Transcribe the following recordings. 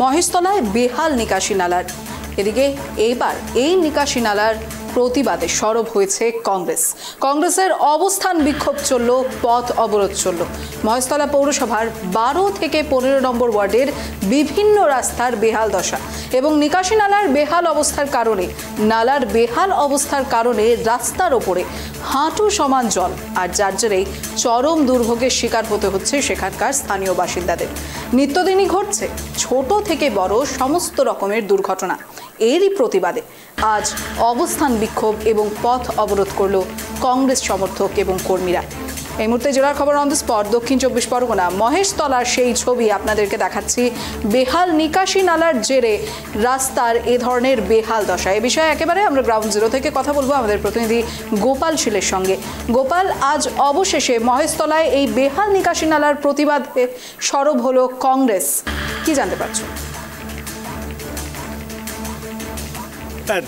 মহেশতলায় বেহাল নিকাশি নালার। এদিকে এইবার এই নিকাশি নালার প্রতিবাদে সরব হয়েছে কংগ্রেসের অবস্থান বিক্ষোভ চলল, পথ অবরোধ চলল। মহেশতলা পৌরসভার 12 থেকে 15 নম্বর ওয়ার্ডের বিভিন্ন রাস্তার বেহাল দশা এবং নিকাশি নালার বেহাল অবস্থার কারণে রাস্তার ওপরে হাঁটু সমান জল, আর যার জেরেই চরম দুর্ভোগের শিকার হতে হচ্ছে সেখানকার স্থানীয় বাসিন্দাদের। নিত্যদিনই ঘটছে ছোট থেকে বড় সমস্ত রকমের দুর্ঘটনা। এরই প্রতিবাদে আজ অবস্থান বিক্ষোভ এবং পথ অবরোধ করল কংগ্রেস সমর্থক এবং কর্মীরা। এই মুহূর্তে জেলার খবর অন দ্য স্পট, দক্ষিণ 24 পরগনা মহেশতলার সেই ছবি আপনাদেরকে দেখাচ্ছি। বেহাল নিকাশি নালার জেরে রাস্তার এ ধরনের বেহাল দশা। এ বিষয়ে একেবারে আমরা গ্রাউন্ড জিরো থেকে কথা বলবো আমাদের প্রতিনিধি গোপাল শীলের সঙ্গে। গোপাল, আজ অবশেষে মহেশতলায় এই বেহাল নিকাশি নালার প্রতিবাদে সরব হলো কংগ্রেস, কি জানতে পারছো?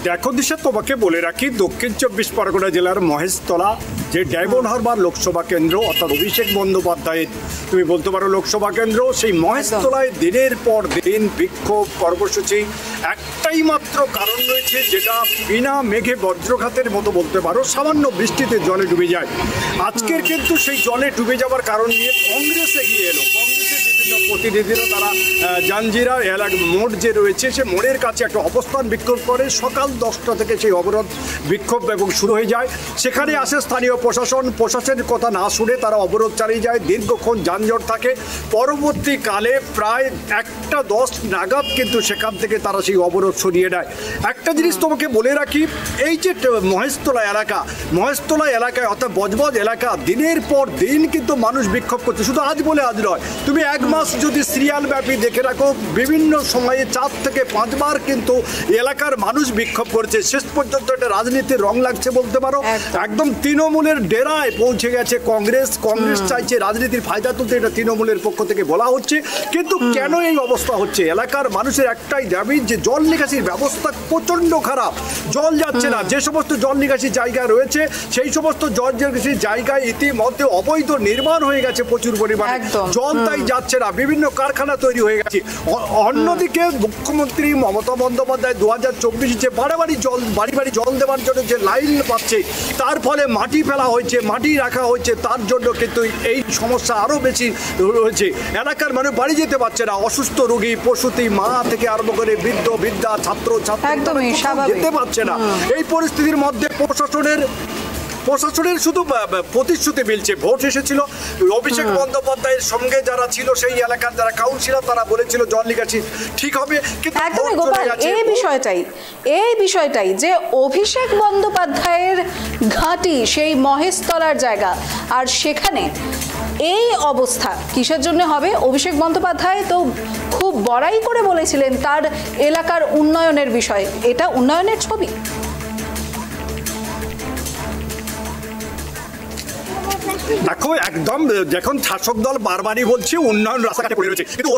দেখো দিশা, তোমাকে বলে রাখি, দক্ষিণ 24 পরগনা জেলার মহেশতলা যে ডায়মন্ড হারবার লোকসভা কেন্দ্র, অর্থাৎ অভিষেক বন্দ্যোপাধ্যায়ের তুমি বলতে পারো লোকসভা কেন্দ্র, সেই মহেশতলায় দিনের পর দিন বিক্ষোভ কর্মসূচি। একটাই মাত্র কারণ রয়েছে, যেটা বিনা মেঘে বজ্রঘাতের মতো বলতে পারো, সামান্য বৃষ্টিতে জলে ডুবে যায়। আজকের কিন্তু সেই জলে ডুবে যাওয়ার কারণ নিয়ে কংগ্রেস এগিয়ে এলো। কংগ্রেসের বিভিন্ন প্রতিনিধিরা তারা জাঞ্জিরা মোড় যে রয়েছে সে মোড়ের কাছে একটা অবস্থান বিক্ষোভ করে। সকাল 10টা থেকে সেই অবরোধ বিক্ষোভ এবং শুরু হয়ে যায়। সেখানে আসে স্থানীয় প্রশাসনের কথা না শুনে তারা অবরোধ চালিয়ে যায়। দীর্ঘক্ষণ যানজট থাকে। পরবর্তীকালে প্রায় 1:10 নাগাদ কিন্তু সেখান থেকে তারা সেই অবরোধ সরিয়ে নেয়। একটা জিনিস তোমাকে বলে রাখি, এই যে মহেশতলা এলাকায় অর্থাৎ বজবজ এলাকা, দিনের পর দিন কিন্তু মানুষ বিক্ষোভ করছে। শুধু আজ বলে আজ নয়, তুমি 1 মাস যদি সিরিয়াল ব্যাপী দেখে রাখো, বিভিন্ন সময়ে 4 থেকে 5 বার কিন্তু এলাকার মানুষ বিক্ষোভ করছে। শেষ পর্যন্ত একটা রাজনীতির রং লাগছে বলতে পারো। একদম তৃণমূলের ডেরায় পৌঁছে গেছে কংগ্রেস চাইছে রাজনীতির ফায়দা তুলতে, এটা তৃণমূলের পক্ষ থেকে বলা হচ্ছে। কিন্তু কেন এই অবস্থা হচ্ছে? এলাকার মানুষের একটাই দাবি যে জল নিকাশির ব্যবস্থা প্রচন্ড খারাপ, জল যাচ্ছে না। যে সমস্ত জল নিকাশির জায়গা রয়েছে সেই সমস্ত জল নিকাশির জায়গায় ইতিমধ্যে অবৈধ নির্মাণ হয়ে গেছে প্রচুর পরিমাণে, জল তাই যাচ্ছে না। বিভিন্ন কারখানা তৈরি হয়ে গেছে। অন্যদিকে মুখ্যমন্ত্রী মমতা বন্দ্যোপাধ্যায় 2024 যে বাড়ি বাড়ি জল দেওয়ার জন্য যে লাইন পাচ্ছে, তার ফলে মাটি ফেলা হয়েছে, মাটি রাখা হয়েছে, তার জন্য কিন্তু এই সমস্যা আরও বেশি রয়েছে। এলাকার মানুষ বাড়ি যেতে পারছে না। অসুস্থ রোগী, প্রসূতি মা থেকে আরম্ভ করে বৃদ্ধা, ছাত্র যেতে পারছে না। এই পরিস্থিতির মধ্যে প্রশাসনের শুধু প্রতিশ্রুতি মিলছে। ভোট এসেছিল, অভিষেক বন্দ্যোপাধ্যায়ের সঙ্গে যারা ছিল সেই এলাকার যারা কাউন্সিলর, তারা বলেছিল জল নিকাশি ঠিক হবে। কিন্তু এই বিষয়টাই যে অভিষেক বন্দ্যোপাধ্যায়ের ঘাঁটি সেই মহেশতলার জায়গা, আর সেখানে এই অবস্থা কিসের জন্য হবে? অভিষেক বন্দ্যোপাধ্যায় তো খুব বড়াই করে বলেছিলেন তার এলাকার উন্নয়নের বিষয়ে। এটা উন্নয়নের ছবি। দেখো, একদম যখন শাসক দল বারবারই বলছে উন্নয়ন রাস্তাঘাটে পড়ে রয়েছে, কিন্তু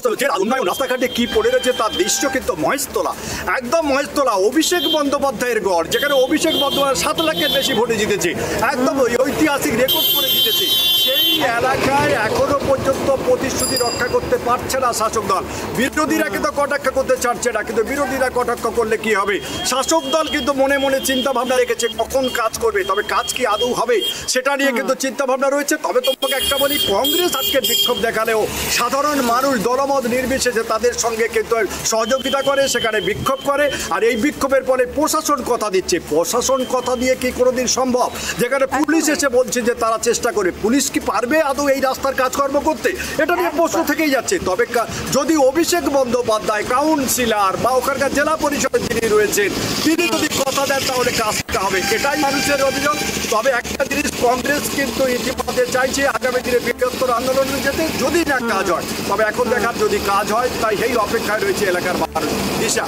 উন্নয়ন রাস্তাঘাটে কি পড়ে রয়েছে তার দৃশ্য কিন্তু মহেশতলা, একদম মহেশতলা অভিষেক বন্দ্যোপাধ্যায়ের গড়, যেখানে অভিষেক বন্দ্যোপাধ্যায় 7 লাখের বেশি ভোটে জিতেছে, একদম ঐতিহাসিক রেকর্ড করে জিতেছে। সেই এলাকায় এখনো পর্যন্ত প্রতিশ্রুতি রক্ষা করতে পারছে না শাসক দল। বিরোধীরা কিন্তু কটাক্ষ করতে চাচ্ছে না, কিন্তু বিরোধীরা কটাক্ষ করলে কি হবে? শাসক দল কিন্তু মনে মনে চিন্তা ভাবনা রেখেছে কখন কাজ করবে, তবে কাজ কি আদৌ হবে সেটা নিয়ে কিন্তু চিন্তা ভাবনা রয়েছে। তবে তোমাকে একটা বলি, কংগ্রেস আজকে বিক্ষোভ দেখালেও সাধারণ মানুষ দলমত নির্বিশেষে তাদের সঙ্গে কিন্তু সহযোগিতা করে, সেখানে বিক্ষোভ করে। আর এই বিক্ষোভের পরে প্রশাসন কথা দিচ্ছে। প্রশাসন কথা দিয়ে কি কোনোদিন সম্ভব? যেখানে পুলিশ এসে বলছে যে তারা চেষ্টা করে, পুলিশ কি পারবে আদৌ এই রাস্তার কাজকর্ম করতে? এটা নিয়ে প্রশ্ন থেকেই যাচ্ছে। তবে যদি অভিষেক বন্দ্যোপাধ্যায় কাউন্সিলর বা ওখানকার জেলা পরিষদের যিনি রয়েছেন, তিনি যদি কথা দেন তাহলে কাজটা হবে, এটাই মানুষের অভিযোগ। তবে একটা জিনিস, কংগ্রেস কিন্তু ইতিমধ্যে চাইছে আগামী দিনে বৃহত্তর আন্দোলনে যেতে, যদি না কাজ হয়। তবে এখন দেখার যদি কাজ হয়, তাই এই অপেক্ষায় রয়েছে এলাকার মানুষ। দিশা,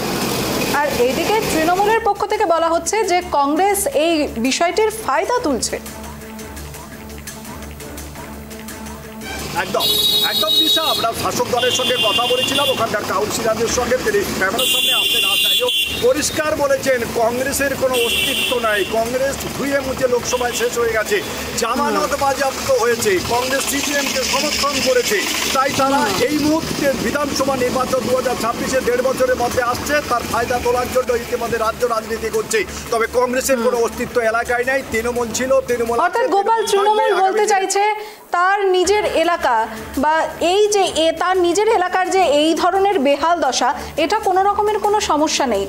আর এইদিকে তৃণমূলের পক্ষ থেকে বলা হচ্ছে যে কংগ্রেস এই বিষয়টির ফায়দা তুলছে। একদম একদম দিশা, আমরা শাসক দলের সঙ্গে কথা বলেছিলাম, ওখানকার কাউন্সিলরদের সঙ্গে, তিনি ক্যামেরার সামনে আসছেন, পরিষ্কার বলেছেন কংগ্রেসের কোনো অস্তিত্ব নাই, কংগ্রেস ধুয়ে মুছে লোকসভায় শেষ হয়ে গেছে, জামানত বাজেয়াপ্ত হয়েছে, কংগ্রেস সিপিএমকে সমর্থন করেছে, তাই তারা এই মুহূর্তে বিধানসভা নির্বাচন 2026-এ 1.5 বছরের মধ্যে আসছে, তার ফায়দা তোলার জন্য ইতিমধ্যে রাজ্য রাজনীতি করছে। তবে কংগ্রেসের কোনো অস্তিত্ব এলাকায় নাই, তৃণমূল ছিল, তৃণমূল অর্থাৎ গোপাল তৃণমূল বলতে চাইছে তার নিজের এলাকা বা এই যে তার নিজের এলাকার যে এই ধরনের বেহাল দশা, এটা কোনো রকমের কোনো সমস্যা নেই।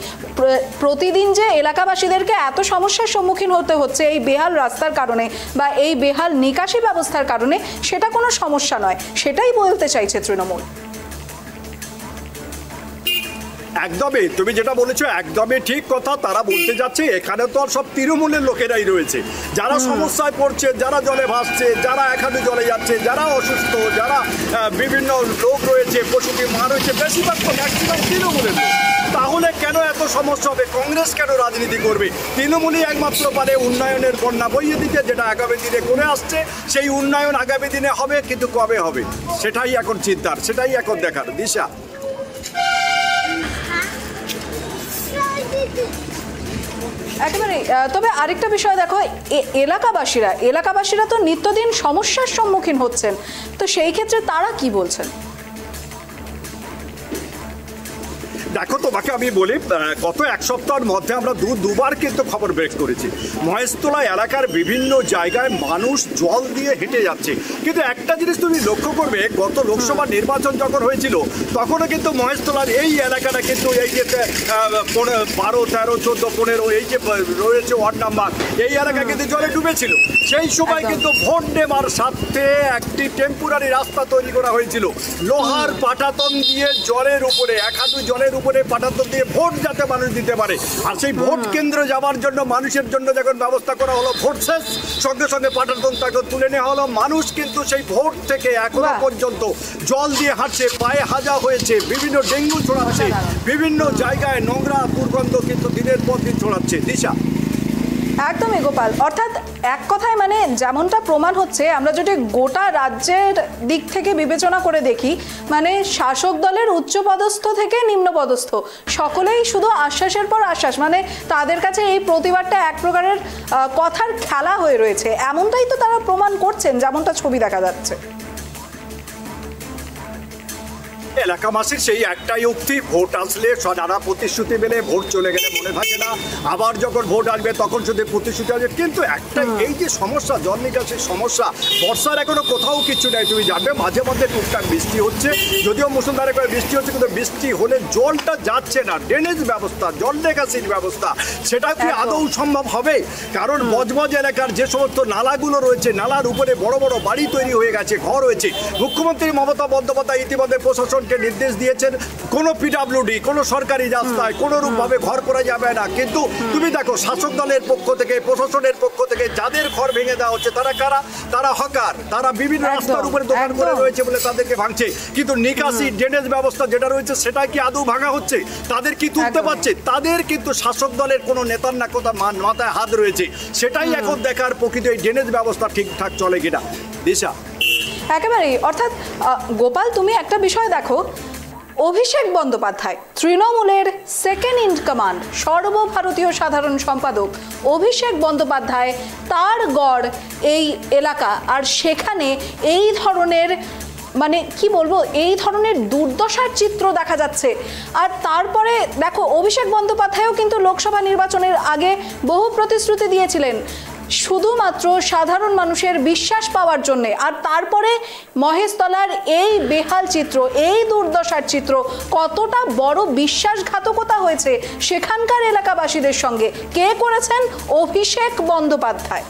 প্রতিদিন যে এলাকাবাসীদেরকে এত সমস্যার সম্মুখীন হতে হচ্ছে এই বেহাল রাস্তার কারণে বা এই বেহাল নিকাশি ব্যবস্থার কারণে, সেটা কোনো সমস্যা নয়, সেটাই বলতে চাইছে তৃণমূল। একদমই, তুমি যেটা বলেছো একদমই ঠিক কথা। তারা বলতে যাচ্ছে এখানে তো আর সব তৃণমূলের লোকেরাই রয়েছে, যারা সমস্যায় পড়ছে, যারা জলে ভাসছে, যারা এখানে জলে যাচ্ছে, যারা অসুস্থ, যারা বিভিন্ন লোক রয়েছে, পশুটি মা রয়েছে, বেশিরভাগ তো ম্যাক্সিমাম তৃণমূলের লোক। তাহলে কেন এত সমস্যা হবে? কংগ্রেস কেন রাজনীতি করবে? তৃণমূলই একমাত্র পারে উন্নয়নের বন্যা বইয়ে দিতে, যেটা আগামী দিনে করে আসছে। সেই উন্নয়ন আগামী দিনে হবে, কিন্তু কবে হবে সেটাই এখন চিন্তার, সেটাই এখন দেখার দিশা। একেবারে। তবে আরেকটা বিষয় দেখো, এলাকাবাসীরা তো নিত্যদিন সমস্যার সম্মুখীন হচ্ছেন, তো সেই ক্ষেত্রে তারা কি বলছেন? দেখো, তোমাকে আমি বলি, গত এক সপ্তাহের মধ্যে আমরা দুবার কিন্তু খবর ব্রেক করেছি। মহেশতলা এলাকার বিভিন্ন জায়গায় মানুষ জল দিয়ে হেঁটে যাচ্ছে, কিন্তু একটা জিনিস তুমি লক্ষ্য করবে, গত লোকসভা নির্বাচন যখন হয়েছিল তখনও কিন্তু মহেশতলার এই এলাকাটা কিন্তু এই যে 12, 13, 14, 15 এই যে রয়েছে ওয়ার্ড নাম্বার, এই এলাকা কিন্তু জলে ডুবেছিল। সেই সময় কিন্তু ভোট নেবার স্বার্থে একটি টেম্পোরারি রাস্তা তৈরি করা হয়েছিল, লোহার পাটাতন দিয়ে জলের উপরে, জলের উপরে পাটাতন দিয়ে ভোট যাতে মানুষ দিতে পারে। আর সেই ভোট কেন্দ্রে যাওয়ার জন্য মানুষের জন্য যখন ব্যবস্থা করা হলো, ভোট শেষ সঙ্গে সঙ্গে পাটাতন তাকে তুলে নেওয়া হলো। মানুষ কিন্তু সেই ভোট থেকে এখনো পর্যন্ত জল দিয়ে হাঁটছে, পায়ে হাজা হয়েছে, বিভিন্ন ডেঙ্গু ছড়াচ্ছে, বিভিন্ন জায়গায় নোংরা দুর্গন্ধ কিন্তু দিনের পর দিন ছড়াচ্ছে। দিশা, একদমই গোপাল, অর্থাৎ এক কথায় মানে যেমনটা প্রমাণ হচ্ছে, আমরা যদি গোটা রাজ্যের দিক থেকে বিবেচনা করে দেখি, মানে শাসক দলের উচ্চপদস্থ থেকে নিম্নপদস্থ সকলেই শুধু আশ্বাসের পর আশ্বাস, মানে তাদের কাছে এই প্রতিবাদটা এক প্রকারের কথার খেলা হয়ে রয়েছে, এমনটাই তো তারা প্রমাণ করছেন, যেমনটা ছবি দেখা যাচ্ছে। এলাকাবাসীর সেই একটাই উক্তি, ভোট আসলে নানা প্রতিশ্রুতি মেলে, ভোট চলে গেলে মনে থাকে না, আবার যখন ভোট আসবে তখন শুধু প্রতিশ্রুতি আসবে। কিন্তু একটাই এই যে সমস্যা, জল নিকাশির সমস্যা, বর্ষার এখনো কোথাও কিছু নেই। তুমি জানবে মাঝে মধ্যে টুকটাক বৃষ্টি হচ্ছে, যদিও মুসলধারে করে বৃষ্টি হচ্ছে, কিন্তু বৃষ্টি হলে জলটা যাচ্ছে না। ড্রেনেজ ব্যবস্থা, জল নিকাশির ব্যবস্থা, সেটা কি আদৌ সম্ভব হবে? কারণ বজবজ এলাকার যে সমস্ত নালাগুলো রয়েছে, নালার উপরে বড় বড় বাড়ি তৈরি হয়ে গেছে, ঘর হয়েছে। মুখ্যমন্ত্রী মমতা বন্দ্যোপাধ্যায় ইতিমধ্যে প্রশাসন নির্দেশ দিয়েছেন কোনো পিডব্লিউডি, কোনো সরকারি রাস্তায় কোনো রূপভাবে ঘর করা যাবে না। কিন্তু তুমি দেখো, শাসক দলের পক্ষ থেকে, প্রশাসনের পক্ষ থেকে যাদের ঘর ভেঙে দেওয়া হচ্ছে তারা কারা? তারা হকার, তারা বিভিন্ন রাস্তার উপরে দোকান করে রয়েছে বলে তাদেরকে ভাঙছে। কিন্তু নিকাশি ড্রেনেজ ব্যবস্থা যেটা রয়েছে সেটা কি আদৌ ভাঙা হচ্ছে? তাদের কি তুলতে পারছে? তাদের কিন্তু শাসক দলের কোনো নেতার না কোথা মাথায় হাত রয়েছে, সেটাই এখন দেখার প্রকৃত এই ড্রেনেজ ব্যবস্থা ঠিকঠাক চলে কিনা। দিশা, একেবারেই। অর্থাৎ গোপাল, তুমি একটা বিষয় দেখো, অভিষেক বন্দ্যোপাধ্যায় তৃণমূলের সেকেন্ড ইন কমান্ড, সর্বভারতীয় সাধারণ সম্পাদক অভিষেক বন্দ্যোপাধ্যায়, তার গড় এই এলাকা, আর সেখানে এই ধরনের মানে কি বলবো, এই ধরনের দুর্দশার চিত্র দেখা যাচ্ছে। আর তারপরে দেখো, অভিষেক বন্দ্যোপাধ্যায়ও কিন্তু লোকসভা নির্বাচনের আগে বহু প্রতিশ্রুতি দিয়েছিলেন শুধুমাত্র সাধারণ মানুষের বিশ্বাস পাওয়ার জন্যে, আর তারপরে মহেশতলার এই বেহাল চিত্র, এই দুর্দশার চিত্র, কতটা বড় বিশ্বাসঘাতকতা হয়েছে সেখানকার এলাকাবাসীদের সঙ্গে। কে করেছেন? অভিষেক বন্দ্যোপাধ্যায়।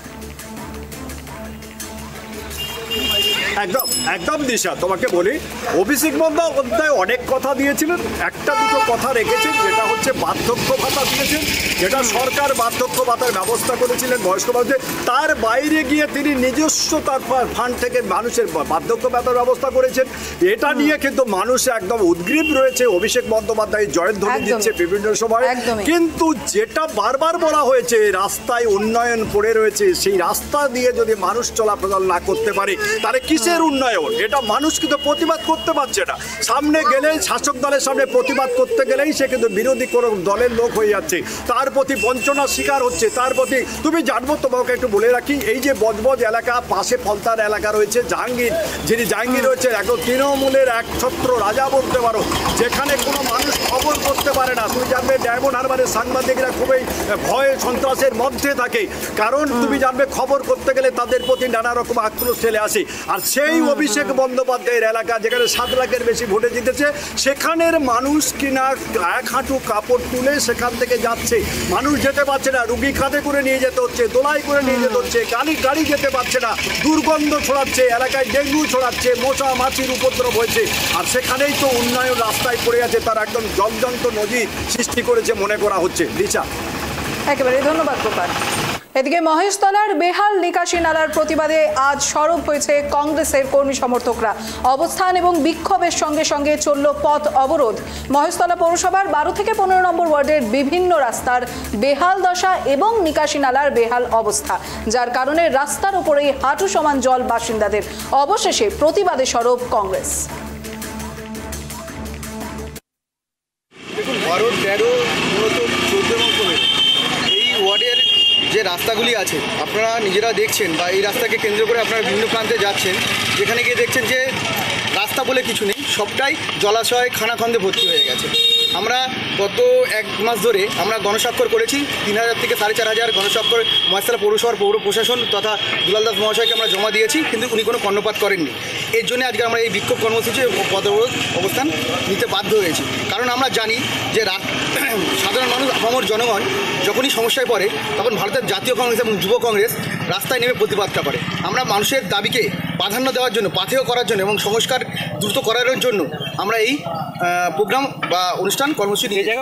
একদম একদম দিশা, তোমাকে বলি, অভিষেক বন্দ্যোপাধ্যায় অনেক কথা দিয়েছিলেন, একটা দুটো কথা রেখেছেন, যেটা হচ্ছে বার্ধক্য ভাতা দিয়েছেন, যেটা সরকার বার্ধক্য ভাতার ব্যবস্থা করেছিলেন বয়স্ক মানুষদের। তার বাইরে গিয়ে তিনি নিজস্ব তার ফান্ড থেকে মানুষের বার্ধক্য ভাতার ব্যবস্থা করেছেন। এটা নিয়ে কিন্তু মানুষ একদম উদ্গ্রীব রয়েছে, অভিষেক বন্দ্যোপাধ্যায় জয়ধ্বনি দিচ্ছে বিভিন্ন সময়। কিন্তু যেটা বারবার বলা হয়েছে, রাস্তায় উন্নয়ন পড়ে রয়েছে, সেই রাস্তা দিয়ে যদি মানুষ চলাচল না করতে পারে তাহলে কি কিসের উন্নয়ন? এটা মানুষ কিন্তু প্রতিবাদ করতে পারছে না। সামনে গেলেই শাসক দলের সামনে প্রতিবাদ করতে গেলেই সে কিন্তু বিরোধী কোনো দলের লোক হয়ে যাচ্ছে, তার প্রতি বঞ্চনার শিকার হচ্ছে, তার প্রতি তুমি জানবো। তোমাকে একটু বলে রাখি, এই যে বজবজ এলাকা, পাশে ফলতার এলাকা রয়েছে, জাহাঙ্গীর রয়েছে, এখন তৃণমূলের এক ছত্র রাজা বলতে পারো, যেখানে কোনো মানুষ খবর করতে পারে না। তুমি জানবে ডায়মন্ড হারবারের সাংবাদিকরা খুবই ভয় সন্ত্রাসের মধ্যে থাকে, কারণ তুমি জানবে খবর করতে গেলে তাদের প্রতি নানা রকম আক্রোশ চলে আসে। আর সেই অভিষেক বন্দ্যোপাধ্যায়ের এলাকা, যেখানে 7 লাখের বেশি ভোটে জিতেছে, সেখানের মানুষ কিনা এক হাঁটু কাপড় তুলে সেখান থেকে যাচ্ছে। মানুষ যেতে পারছে না, রুগী খাদে করে নিয়ে যেতে হচ্ছে, দোলাই করে নিয়ে যেতে হচ্ছে, গাড়ি যেতে পারছে না, দুর্গন্ধ ছড়াচ্ছে, এলাকায় ডেঙ্গু ছড়াচ্ছে, মশা মাছির উপদ্রব হয়েছে। আর সেখানেই তো উন্নয়ন রাস্তায় পড়ে আছে, তার একদম জলজন্ত নজির সৃষ্টি করেছে মনে করা হচ্ছে। রিচা, একেবারে ধন্যবাদ গোপাল। এদিকে মহেশতলার বেহাল নিকাশি নালার প্রতিবাদে আজ সরব হয়েছে কংগ্রেসের কর্মী সমর্থকরা। অবস্থান এবং বিক্ষোভের সঙ্গে সঙ্গে চলল পথ অবরোধ। মহেশতলা পৌরসভার 12 থেকে 15 নম্বর ওয়ার্ডের বিভিন্ন রাস্তার বেহাল দশা এবং নিকাশি নালার বেহাল অবস্থা, যার কারণে রাস্তার উপরেই হাঁটু সমান জল বাসিন্দাদের। অবশেষে প্রতিবাদে সরব কংগ্রেস। দেখুন, 12, 13, মূলত 14 এবং 15 এই ওয়ার্ডের যে রাস্তাগুলি আছে আপনারা নিজেরা দেখছেন, বা এই রাস্তাকে কেন্দ্র করে আপনারা বিভিন্ন প্রান্তে যাচ্ছেন, যেখানে গিয়ে দেখছেন যে রাস্তা বলে কিছু নেই, সবটাই জলাশয় খানাখন্দে ভর্তি হয়ে গেছে। আমরা গত 1 মাস ধরে আমরা গণস্বাক্ষর করেছি, 3000 থেকে 4500 গণস্বাক্ষর মহেশতলা পৌরসভার পৌর প্রশাসন তথা দুলাল দাস মহাশয়কে আমরা জমা দিয়েছি, কিন্তু উনি কোনো কর্ণপাত করেননি। এর জন্য আজকে আমরা এই বিক্ষোভ কর্মসূচি পথ অবরোধ অবস্থান নিতে বাধ্য হয়েছি। কারণ আমরা জানি যে সাধারণ মানুষ, আপামর জনগণ যখনই সমস্যায় পড়ে, তখন ভারতের জাতীয় কংগ্রেস এবং যুব কংগ্রেস রাস্তায় নেমে প্রতিবাদটা করে। আমরা মানুষের দাবিকে প্রাধান্য দেওয়ার জন্য, পাথেয় করার জন্য এবং সংস্কার দ্রুত করার জন্য আমরা এই প্রোগ্রাম বা অনুষ্ঠান কর্মসূচি নিয়ে যাই।